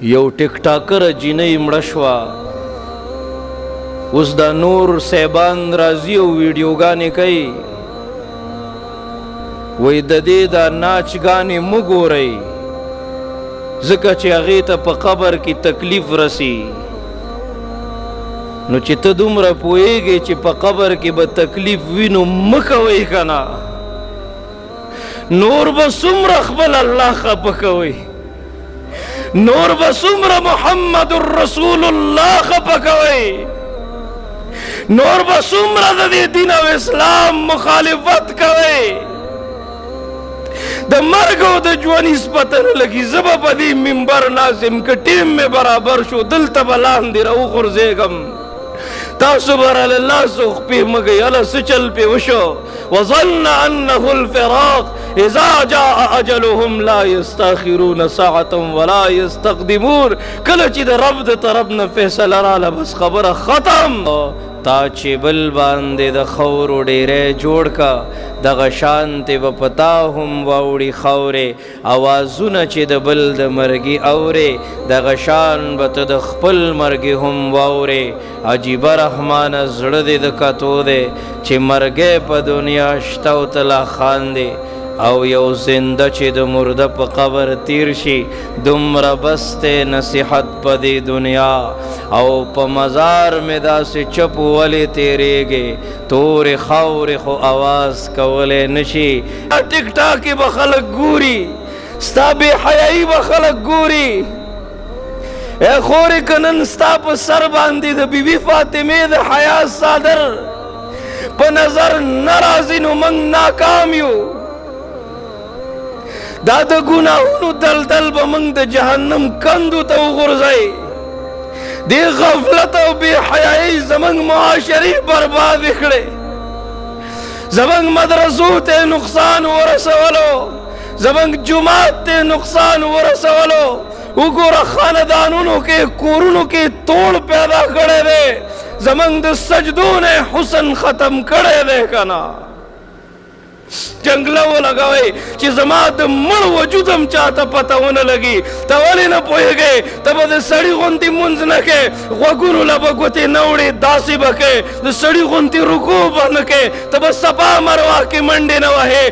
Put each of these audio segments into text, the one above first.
یو ټیک ټاکر جینۍ مړه شوه، اوس دا نور صاحبان راځي او ویډیوګانې کوي، وایي د دې دا ناچګانې مه ګورئ ځکه چې هغې ته په قبر کې تکلیف رسی. نو چې ته دومره پوهېږې چې په قبر کې به تکلیف وي نو مه کوئ که نه، نور به څومره خپل الله خفه کوئ، نور به څومره محمد رسول الله خفه کوئ، نور به څومره د دې دین او اسلام مخالفت کوئ. د مرګ او د ژوند پته نه لګي. زه به په دې منبر ناظم که ټیم مې برابر شو دلته به لاندې راوغورځېږم، تاسو به راله لاس او خپې مه کوئ. هله څه چل پې وشو؟ وظن انه الفراق اذا جاء اجلهم لا يستاخرون ساعة ولا يستقدمون. کله چې د رب د طرف نه فیصله راله بس خبره ختم. تا چې بل باندې د خورو ډیری جوړ کا، دغه شانتې به په تا هم واوړي خاورې، اوازونه چې د بل د مرګي اورې، دغه شان به ته د خپل مرګي هم واورې. عجیبه رحمانه زړه دې د کتو دی چې مرګی په دنیا شته او ته لا خاندې، او یو زنده چې د مرده په قبر تیر شي دومره بس دی نصیحت په دې دنیا. او په مزار مې داسې چپ ولې تیریږي، تورې خاورې خو آواز کولی نشي. ټیک ټاک کې به خلک ګوري، ستا بې حیایي به خلک ګوري. ای خورې که نن ستا په سر باندې د بیبي فاطمې د حیا څادر په نظر نه راځي نو موږ ناکام یو. دا د ګناهونو دلدل به موږ د جهنم کندو ته وغورځئ. دې غفلت او بې حیایي زموږ معاشرې بربادې کړې، زموږ مدرسو ته نقصان ورسولو، زموږ جومات ته نقصان ورسولو. وګوره خاندانونو کې کورونو کې توڑ پیدا کړی دی، زموږ د سجدو نه حسن ختم کړی دی که نه. جنگله ولګوئ چې زما د مړ وجود هم چاته پته ونه لګي. ته ولې نه پوهېږې؟ ته به د سړي غوندې مونځ نه کوې، غوږونو له به ګوتې نه وړې، داسې به کوې، د سړي غوندې رکوع به نه کوې، ته به صفا مروه کې منډې نه وهې،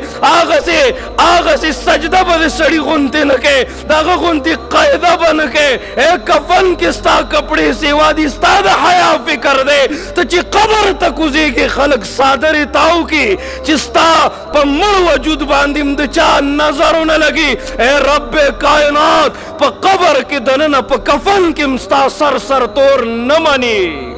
هغسې سجده به د سړي غوندې نه کوې، د هغه غوندې قاعده به نه کوې. ای کفن کې ستا کپړې سیوا دي، ستا د حیا فکر دی. ته چې قبر ته کوزېږې خلک څادرې تاو کړي چې ستا په مړ وجود باندې د چا نظرونه لګي. اے رب کائنات په قبر کې دننه په کفن کې ستا سر تور نه مني.